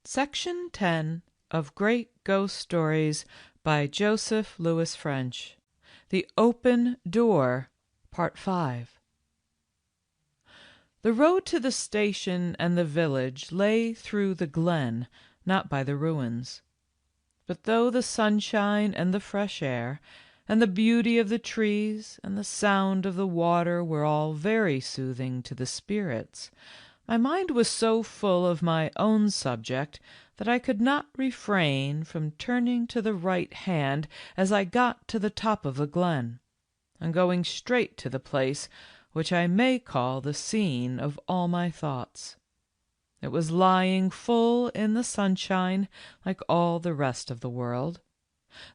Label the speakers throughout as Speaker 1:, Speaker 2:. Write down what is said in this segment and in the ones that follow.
Speaker 1: Section 10 of Great Ghost Stories by Joseph Louis French. The Open Door, Part 5. The road to the station and the village lay through the glen, not by the ruins. But though the sunshine and the fresh air, and the beauty of the trees and the sound of the water were all very soothing to the spirits, my mind was so full of my own subject that I could not refrain from turning to the right hand as I got to the top of the glen, and going straight to the place which I may call the scene of all my thoughts. It was lying full in the sunshine like all the rest of the world.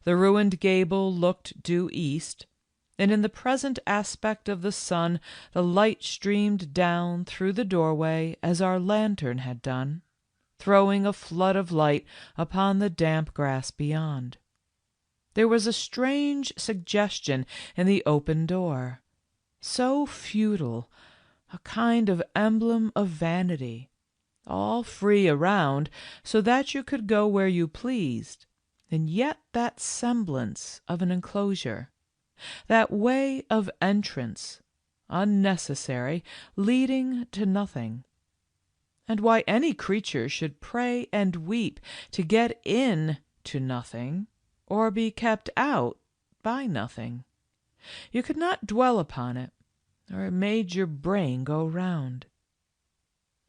Speaker 1: The ruined gable looked due east, and in the present aspect of the sun the light streamed down through the doorway as our lantern had done, throwing a flood of light upon the damp grass beyond. There was a strange suggestion in the open door, so futile, a kind of emblem of vanity, all free around, so that you could go where you pleased, and yet that semblance of an enclosure, that way of entrance, unnecessary, leading to nothing. And why any creature should pray and weep to get in to nothing, or be kept out by nothing. You could not dwell upon it, or it made your brain go round.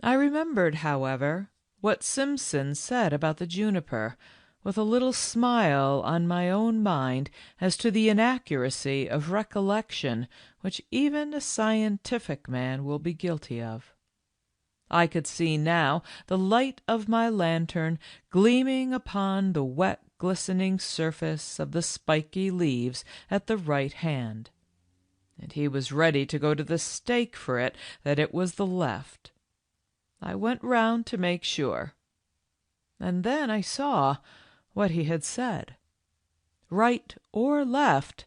Speaker 1: I remembered, however, what Simpson said about the juniper, with a little smile on my own mind as to the inaccuracy of recollection which even a scientific man will be guilty of. I could see now the light of my lantern gleaming upon the wet, glistening surface of the spiky leaves at the right hand, and he was ready to go to the stake for it that it was the left. I went round to make sure, and then I saw what he had said. Right or left,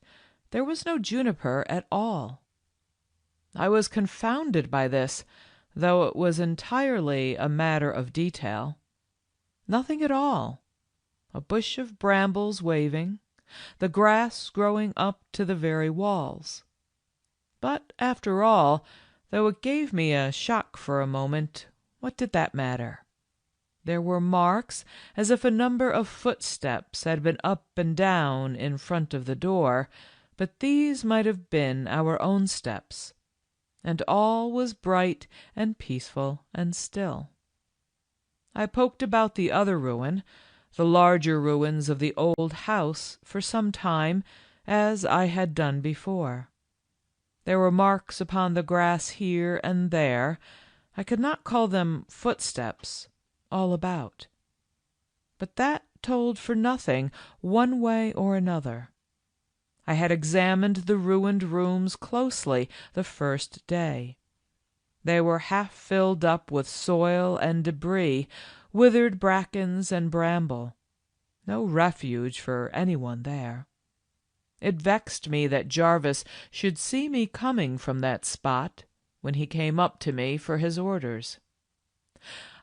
Speaker 1: there was no juniper at all. I was confounded by this, though it was entirely a matter of detail. Nothing at all. A bush of brambles waving, the grass growing up to the very walls. But after all, though it gave me a shock for a moment, what did that matter? There were marks as if a number of footsteps had been up and down in front of the door, but these might have been our own steps, and all was bright and peaceful and still. I poked about the other ruin, the larger ruins of the old house, for some time, as I had done before. There were marks upon the grass here and there. I could not call them footsteps, all about. But that told for nothing one way or another. I had examined the ruined rooms closely the first day. They were half filled up with soil and debris, withered brackens and bramble. No refuge for anyone there. It vexed me that Jarvis should see me coming from that spot when he came up to me for his orders.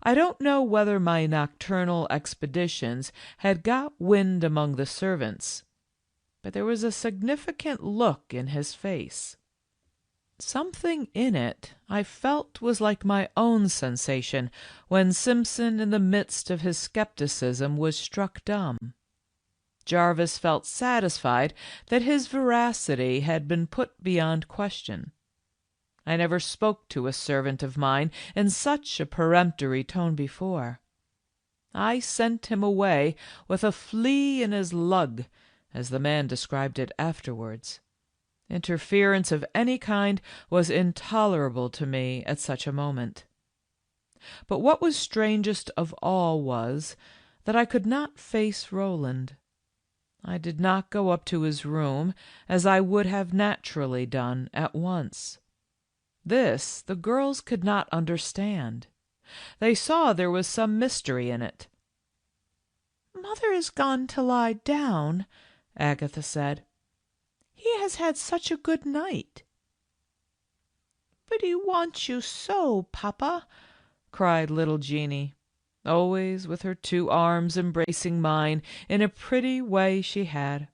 Speaker 1: I don't know whether my nocturnal expeditions had got wind among the servants, but there was a significant look in his face. Something in it I felt was like my own sensation when Simpson, in the midst of his skepticism, was struck dumb. Jarvis felt satisfied that his veracity had been put beyond question. I never spoke to a servant of mine in such a peremptory tone before. I sent him away with a flea in his lug, as the man described it afterwards. Interference of any kind was intolerable to me at such a moment. But what was strangest of all was that I could not face Roland. I did not go up to his room, as I would have naturally done at once. This the girls could not understand. They saw there was some mystery in it. "Mother is gone to lie down," Agatha said. "He has had such a good night." "But he wants you so, papa," cried little Jeanie. always with her 2 arms embracing mine in a pretty way she had.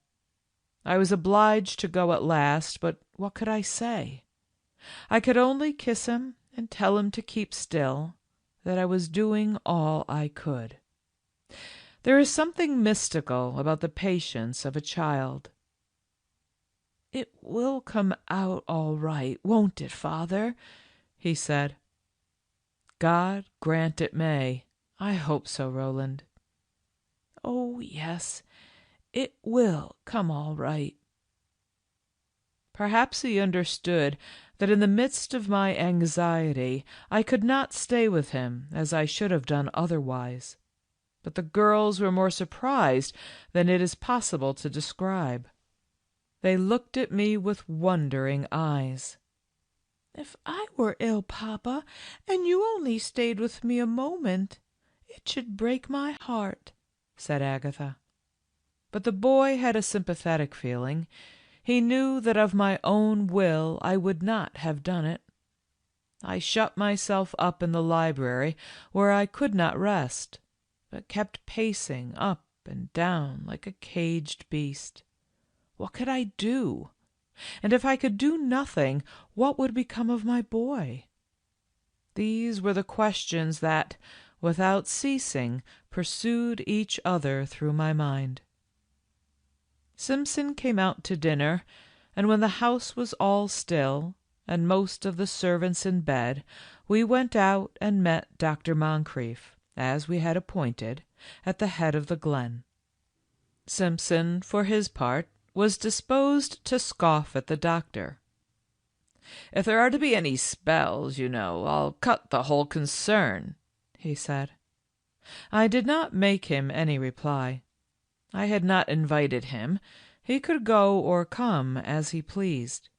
Speaker 1: I was obliged to go at last, but what could I say? I could only kiss him and tell him to keep still, that I was doing all I could. There is something mystical about the patience of a child. "It will come out all right, won't it, father?" he said. "God grant it may. I hope so, Roland." "Oh, yes, it will come all right." Perhaps he understood that in the midst of my anxiety I could not stay with him as I should have done otherwise, but the girls were more surprised than it is possible to describe. They looked at me with wondering eyes. "If I were ill, papa, and you only stayed with me a moment, it should break my heart," said Agatha. But the boy had a sympathetic feeling. He knew that of my own will I would not have done it. I shut myself up in the library, where I could not rest, but kept pacing up and down like a caged beast. What could I do? And if I could do nothing, what would become of my boy? These were the questions that, without ceasing, pursued each other through my mind. Simpson came out to dinner, and when the house was all still, and most of the servants in bed, we went out and met Dr. Moncrief, as we had appointed, at the head of the glen. Simpson, for his part, was disposed to scoff at the doctor. "If there are to be any spells, you know, I'll cut the whole concern," he said. I did not make him any reply. I had not invited him. He could go or come as he pleased.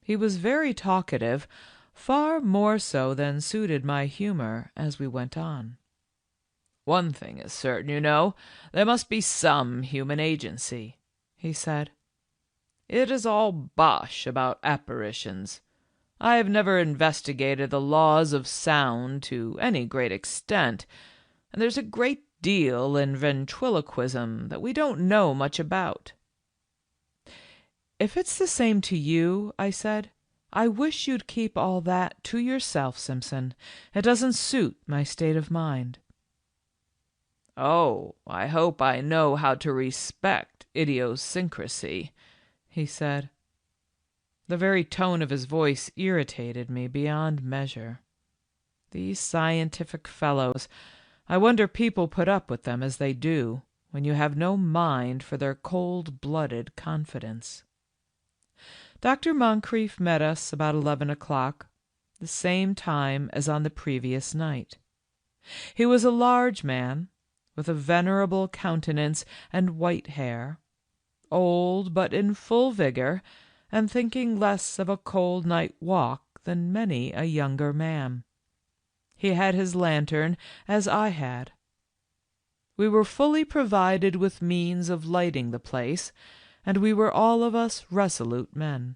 Speaker 1: He was very talkative, far more so than suited my humor as we went on. "One thing is certain, you know, there must be some human agency," he said. "It is all bosh about apparitions. I have never investigated the laws of sound to any great extent, and there's a great deal in ventriloquism that we don't know much about." "If it's the same to you," I said, "I wish you'd keep all that to yourself, Simpson. It doesn't suit my state of mind." "Oh, I hope I know how to respect idiosyncrasy," he said. The very tone of his voice irritated me beyond measure. These scientific fellows, I wonder people put up with them as they do, when you have no mind for their cold-blooded confidence. Dr. Moncrief met us about 11 o'clock, the same time as on the previous night. He was a large man, with a venerable countenance and white hair, old but in full vigor, and thinking less of a cold night walk than many a younger man. He had his lantern, as I had. We were fully provided with means of lighting the place, and we were all of us resolute men.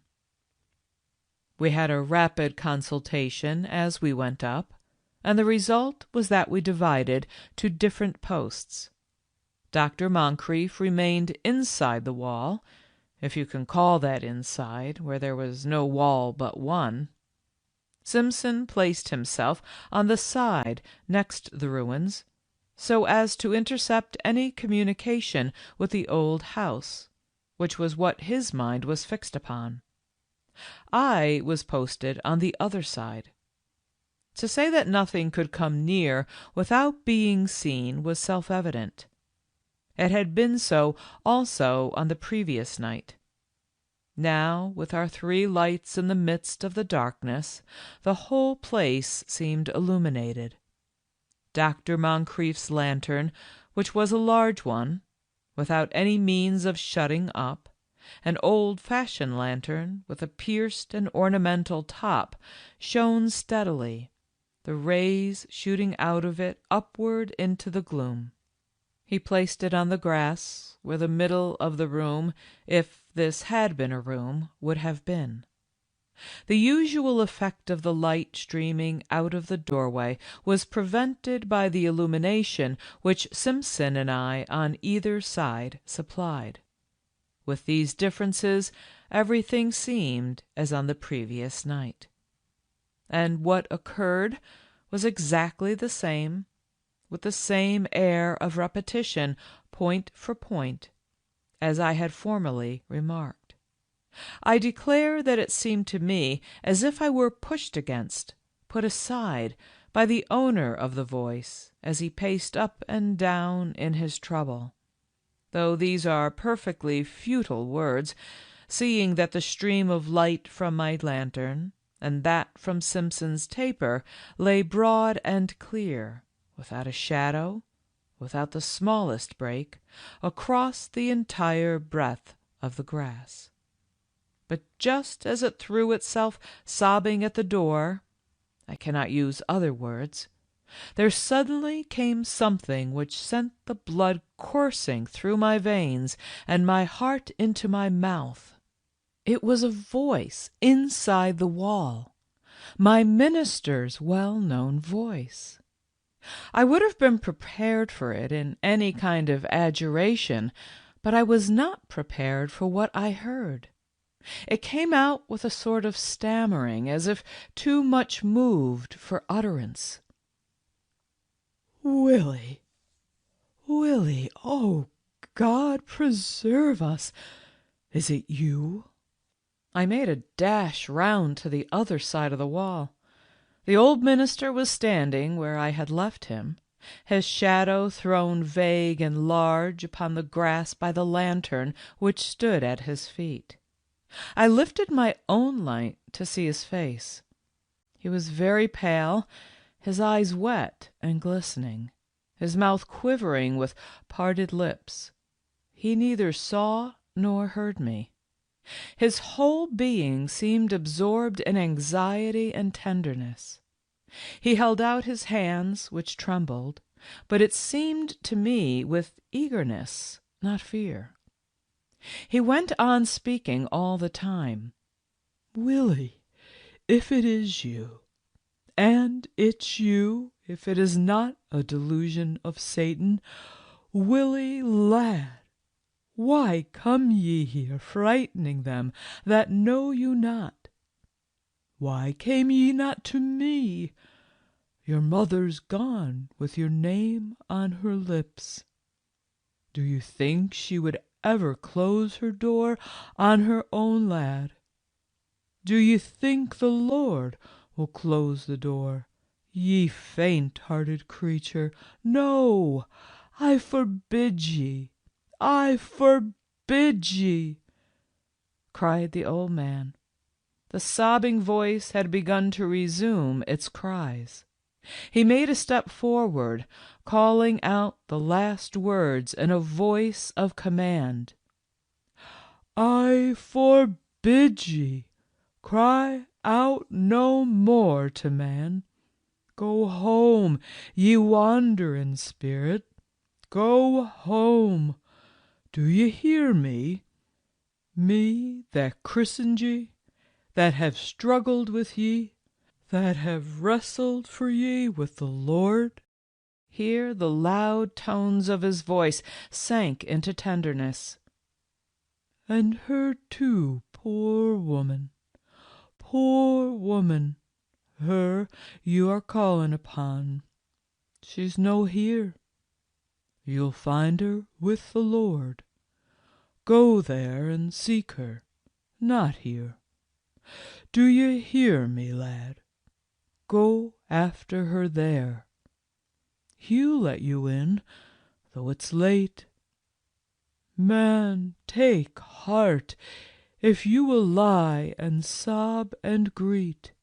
Speaker 1: We had a rapid consultation as we went up, and the result was that we divided to different posts. Dr. Moncrief remained inside the wall, if you can call that inside, where there was no wall but one. Simpson placed himself on the side next the ruins, so as to intercept any communication with the old house, which was what his mind was fixed upon. I was posted on the other side. To say that nothing could come near without being seen was self-evident. It had been so also on the previous night. Now, with our 3 lights in the midst of the darkness, the whole place seemed illuminated. Dr. Moncrief's lantern, which was a large one, without any means of shutting up, an old-fashioned lantern with a pierced and ornamental top, shone steadily, the rays shooting out of it upward into the gloom. He placed it on the grass, where the middle of the room, if this had been a room, would have been. The usual effect of the light streaming out of the doorway was prevented by the illumination which Simpson and I on either side supplied. With these differences, everything seemed as on the previous night. And what occurred was exactly the same, with the same air of repetition, point for point, as I had formerly remarked. I declare that it seemed to me as if I were pushed against, put aside, by the owner of the voice as he paced up and down in his trouble, though these are perfectly futile words, seeing that the stream of light from my lantern and that from Simpson's taper lay broad and clear, without a shadow, without the smallest break, across the entire breadth of the grass. But just as it threw itself sobbing at the door, I cannot use other words, there suddenly came something which sent the blood coursing through my veins and my heart into my mouth. It was a voice inside the wall, my minister's well-known voice. I would have been prepared for it in any kind of adjuration, but I was not prepared for what I heard. It came out with a sort of stammering, as if too much moved for utterance. "Willie, Willie, oh, God preserve us! Is it you?" I made a dash round to the other side of the wall. The old minister was standing where I had left him, his shadow thrown vague and large upon the grass by the lantern which stood at his feet. I lifted my own light to see his face. He was very pale, his eyes wet and glistening, his mouth quivering with parted lips. He neither saw nor heard me. His whole being seemed absorbed in anxiety and tenderness. He held out his hands, which trembled, but it seemed to me with eagerness, not fear. He went on speaking all the time. "Willie, if it is you, and it's you if it is not a delusion of Satan, Willie, lad, why come ye here frightening them that know you not? Why came ye not to me? Your mother's gone with your name on her lips. Do you think she would ever close her door on her own lad? Do ye think the Lord will close the door, ye faint-hearted creature? No, I forbid ye, I forbid ye!" cried the old man. The sobbing voice had begun to resume its cries. He made a step forward, calling out the last words in a voice of command. "I forbid ye. Cry out no more to man. Go home, ye wanderin' spirit. Go home. Do ye hear me? Me that christened ye, that have struggled with ye, that have wrestled for ye with the Lord?" Here the loud tones of his voice sank into tenderness. "And her too, poor woman, her you are callin' upon. She's no here. You'll find her with the Lord. Go there and seek her, not here. Do you hear me, lad? Go after her there. He'll let you in, though it's late. Man, take heart. If you will lie and sob and greet,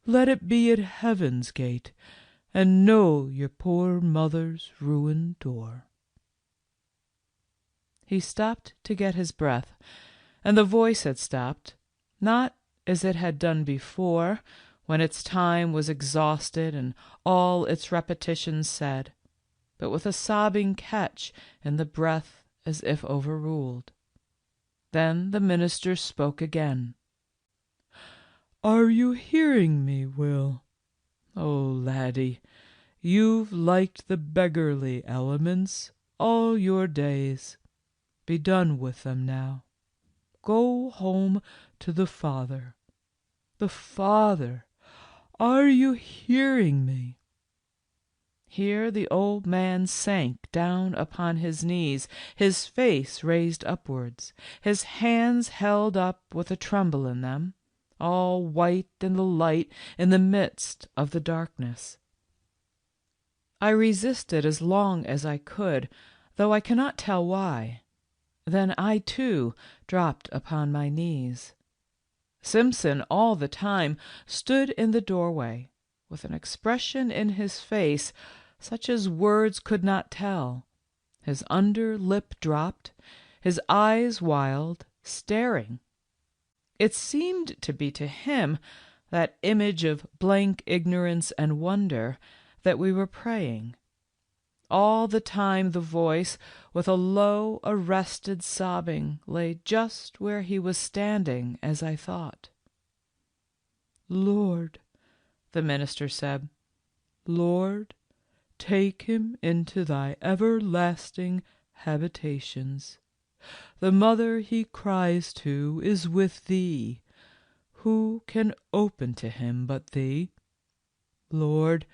Speaker 1: let it be at heaven's gate, and know your poor mother's ruined door." He stopped to get his breath, and the voice had stopped, not as it had done before, when its time was exhausted and all its repetitions said, but with a sobbing catch in the breath as if overruled. Then the minister spoke again. Are you hearing me, Will? Oh, laddie, you've liked the beggarly elements all your days. Be done with them now. Go home to the Father. The Father! Are you hearing me?" Here the old man sank down upon his knees, his face raised upwards, his hands held up with a tremble in them, all white in the light in the midst of the darkness. I resisted as long as I could, though I cannot tell why. Then I too dropped upon my knees. Simpson all the time stood in the doorway, with an expression in his face such as words could not tell, his under lip dropped, his eyes wild, staring. It seemed to be to him, that image of blank ignorance and wonder, that we were praying. All the time the voice, with a low, arrested sobbing, lay just where he was standing, as I thought. "Lord," the minister said, "Lord, take him into thy everlasting habitations. The mother he cries to is with thee. Who can open to him but thee? Lord,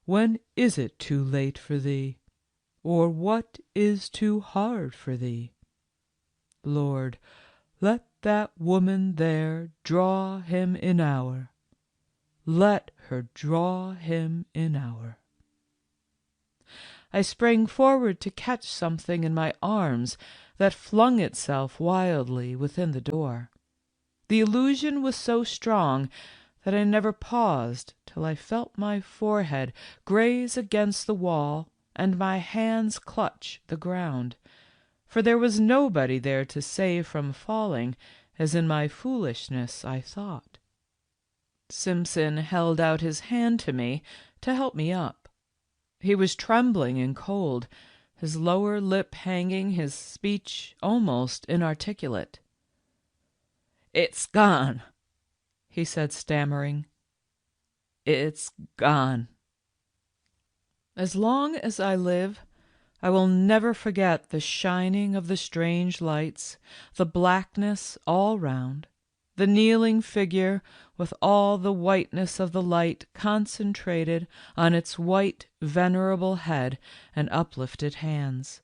Speaker 1: when is it too late for thee? Or what is too hard for thee? Lord, let that woman there draw him in hour. Let her draw him in hour." I sprang forward to catch something in my arms that flung itself wildly within the door. The illusion was so strong that I never paused till I felt my forehead graze against the wall and my hands clutch the ground, for there was nobody there to save from falling, as in my foolishness I thought. Simpson held out his hand to me to help me up. He was trembling and cold, his lower lip hanging, his speech almost inarticulate. "It's gone," he said, stammering. "It's gone." As long as I live, I will never forget the shining of the strange lights, the blackness all round, the kneeling figure with all the whiteness of the light concentrated on its white, venerable head and uplifted hands.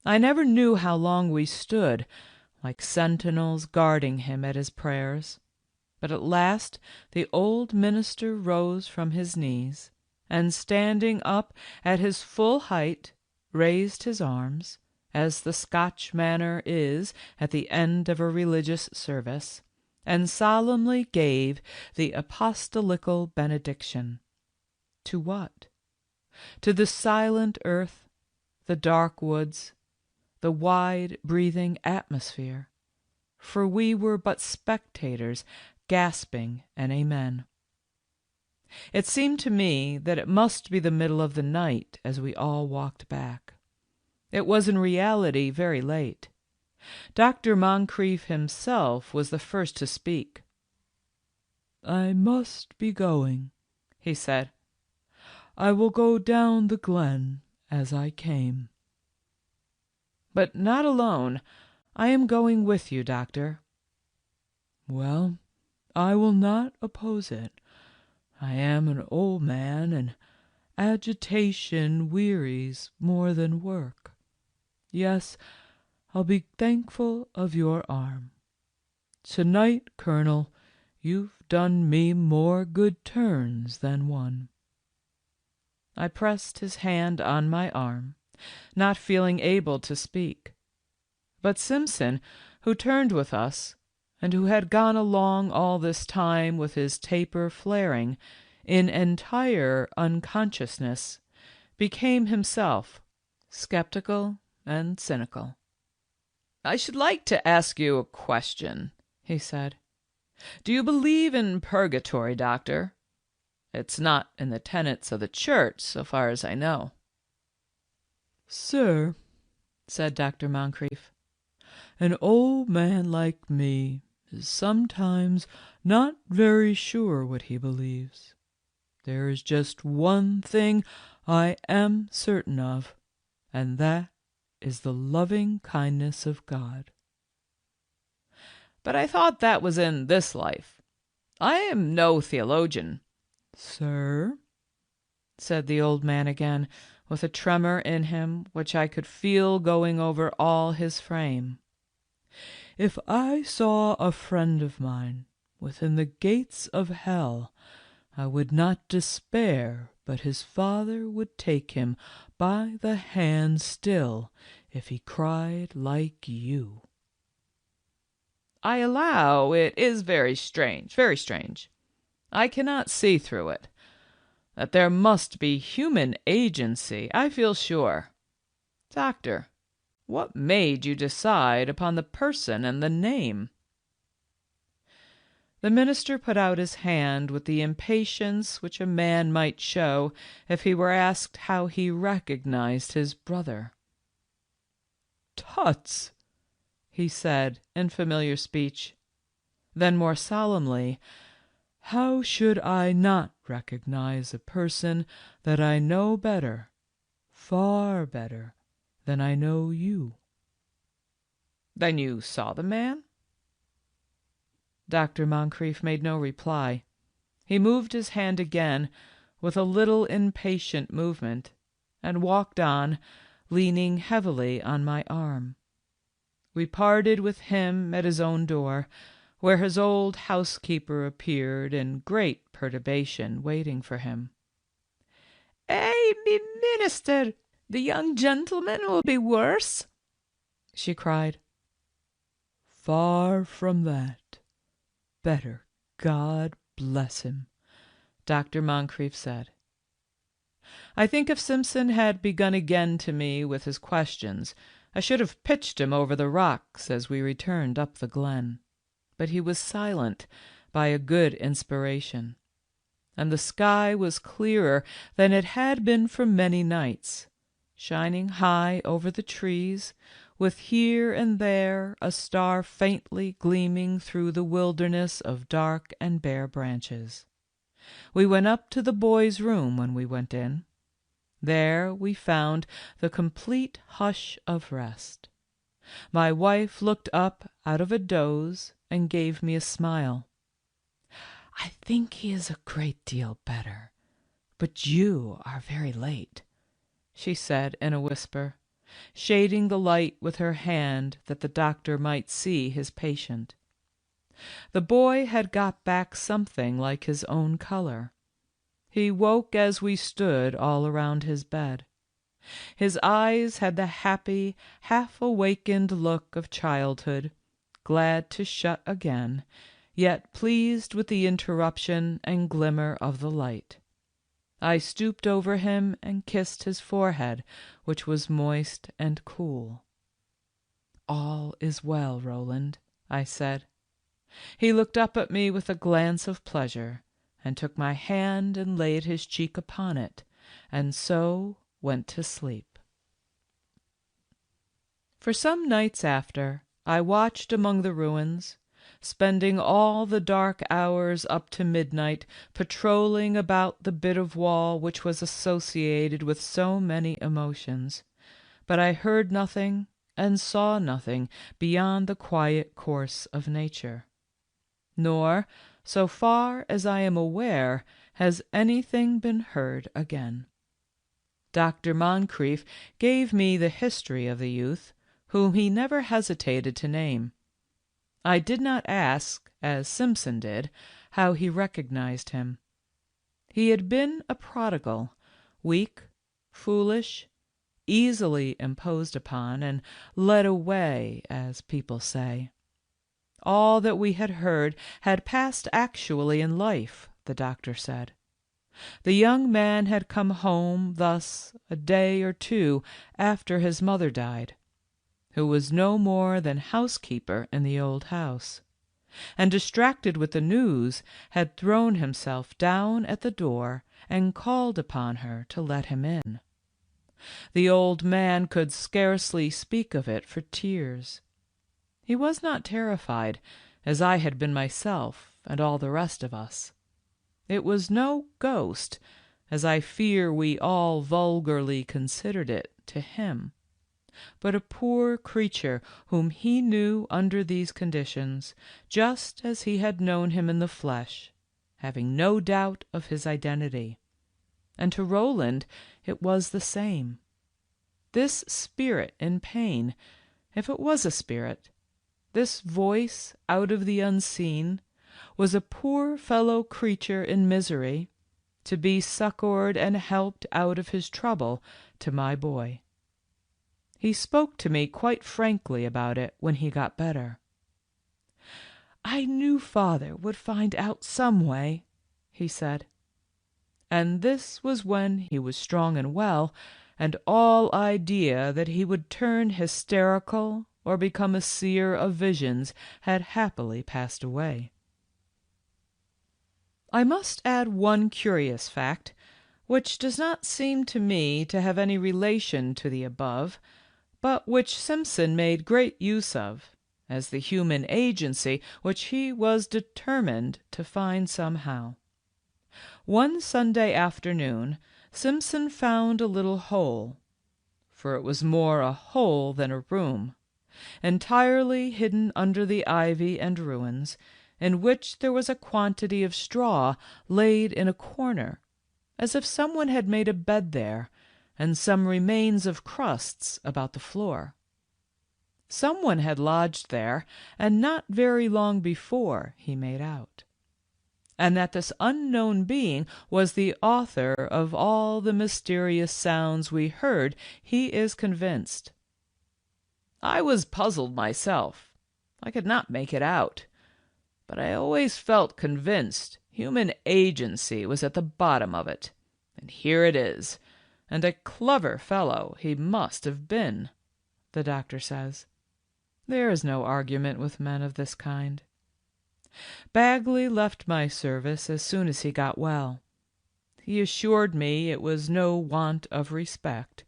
Speaker 1: I never knew how long we stood, like sentinels guarding him at his prayers, but at last the old minister rose from his knees, and standing up at his full height, raised his arms, as the Scotch manner is at the end of a religious service, and solemnly gave the apostolical benediction. To what? To the silent earth, the dark woods, the wide-breathing atmosphere, for we were but spectators gasping an amen. It seemed to me that it must be the middle of the night as we all walked back. It was in reality very late. Dr. Moncrief himself was the first to speak. "I must be going," he said. "I will go down the glen as I came." "But not alone. I am going with you, doctor." "Well, I will not oppose it. I am an old man, and agitation wearies more than work. Yes, I'll be thankful of your arm. To-night, Colonel, you've done me more good turns than one." I pressed his hand on my arm, not feeling able to speak. But Simpson, who turned with us, and who had gone along all this time with his taper flaring, in entire unconsciousness, became himself skeptical and cynical. "I should like to ask you a question," he said. "Do you believe in purgatory, doctor? It's not in the tenets of the church, so far as I know." "Sir," said Dr. Moncrief, "an old man like me is sometimes not very sure what he believes. There is just one thing I am certain of, and that is the loving kindness of God." "But I thought that was in this life. I am no theologian." "Sir," said the old man again, with a tremor in him which I could feel going over all his frame, "if I saw a friend of mine within the gates of hell, I would not despair but his Father would take him by the hand still if he cried like you." "I allow it is very strange, very strange. I cannot see through it. That there must be human agency, I feel sure. Doctor, what made you decide upon the person and the name?" The minister put out his hand with the impatience which a man might show if he were asked how he recognized his brother. "Tuts!" he said in familiar speech. Then more solemnly, "How should I not recognize a person that I know better, far better, than I know you?" "Then you saw the man?" Dr. Moncrief made no reply. He moved his hand again with a little impatient movement, and walked on, leaning heavily on my arm. We parted with him at his own door, where his old housekeeper appeared in great perturbation, waiting for him. "Eh, me minister, the young gentleman will be worse?" she cried. "Far from that. Better, God bless him," Dr. Moncrief said. I think if Simpson had begun again to me with his questions, I should have pitched him over the rocks as we returned up the glen. But he was silent by a good inspiration, and the sky was clearer than it had been for many nights, shining high over the trees, with here and there a star faintly gleaming through the wilderness of dark and bare branches. We went up to the boy's room when we went in. There we found the complete hush of rest. My wife looked up out of a doze and gave me a smile. "I think he is a great deal better, but you are very late," she said in a whisper, shading the light with her hand that the doctor might see his patient. The boy had got back something like his own color. He woke as we stood all around his bed. His eyes had the happy, half-awakened look of childhood, glad to shut again, yet pleased with the interruption and glimmer of the light. I stooped over him and kissed his forehead, which was moist and cool. "All is well, Roland," I said. He looked up at me with a glance of pleasure, and took my hand and laid his cheek upon it, and so went to sleep. For some nights after, I watched among the ruins, spending all the dark hours up to midnight patrolling about the bit of wall which was associated with so many emotions, but I heard nothing and saw nothing beyond the quiet course of nature. Nor, so far as I am aware, has anything been heard again. Dr. Moncrief gave me the history of the youth, whom he never hesitated to name. I did not ask, as Simpson did, how he recognized him. He had been a prodigal, weak, foolish, easily imposed upon, and led away, as people say. All that we had heard had passed actually in life, the doctor said. The young man had come home thus a day or two after his mother died, who was no more than housekeeper in the old house, and distracted with the news, had thrown himself down at the door and called upon her to let him in. The old man could scarcely speak of it for tears. He was not terrified, as I had been myself and all the rest of us. It was no ghost, as I fear we all vulgarly considered it to him, but a poor creature whom he knew under these conditions, just as he had known him in the flesh, having no doubt of his identity. And to Roland it was the same. This spirit in pain, if it was a spirit, this voice out of the unseen, was a poor fellow creature in misery, to be succored and helped out of his trouble to my boy. He spoke to me quite frankly about it when he got better. "I knew father would find out some way," he said. And this was when he was strong and well, and all idea that he would turn hysterical or become a seer of visions had happily passed away. I must add one curious fact, which does not seem to me to have any relation to the above, but which Simpson made great use of, as the human agency which he was determined to find somehow. One Sunday afternoon Simpson found a little hole, for it was more a hole than a room, entirely hidden under the ivy and ruins, in which there was a quantity of straw laid in a corner, as if someone had made a bed there, and some remains of crusts about the floor. Someone had lodged there, and not very long before, he made out, and that this unknown being was the author of all the mysterious sounds we heard, he is convinced. I was puzzled myself. I could not make it out, but I always felt convinced human agency was at the bottom of it, and here it is, and a clever fellow he must have been, the doctor says. There is no argument with men of this kind. Bagley left my service as soon as he got well. He assured me it was no want of respect,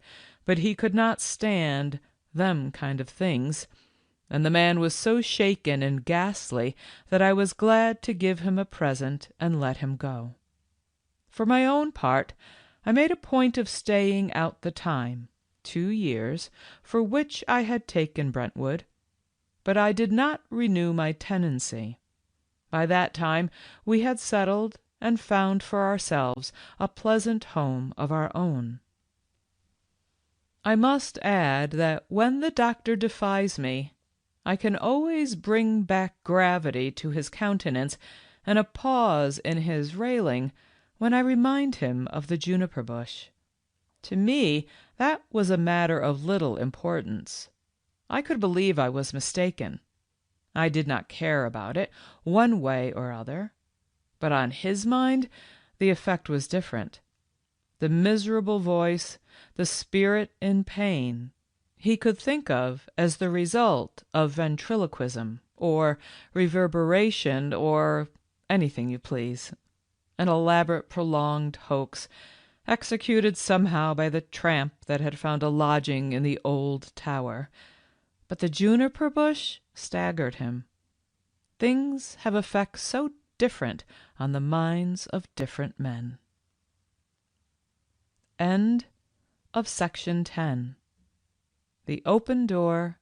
Speaker 1: but he could not stand them kind of things, and the man was so shaken and ghastly that I was glad to give him a present and let him go. For my own part, I made a point of staying out the time, 2 years, for which I had taken Brentwood, but I did not renew my tenancy. By that time we had settled and found for ourselves a pleasant home of our own. I must add that when the doctor defies me, I can always bring back gravity to his countenance and a pause in his railing when I remind him of the juniper bush. To me that was a matter of little importance. I could believe I was mistaken. I did not care about it, one way or other. But on his mind the effect was different. The miserable voice, the spirit in pain, he could think of as the result of ventriloquism, or reverberation, or anything you please, an elaborate prolonged hoax, executed somehow by the tramp that had found a lodging in the old tower. But the juniper bush staggered him. Things have effects so different on the minds of different men. End of Section 10. The Open Door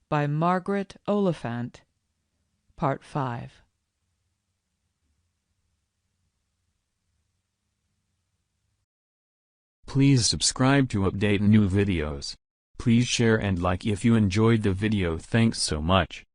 Speaker 1: by Margaret Oliphant, Part 5.
Speaker 2: Please subscribe to update new videos. Please share and like if you enjoyed the video. Thanks so much.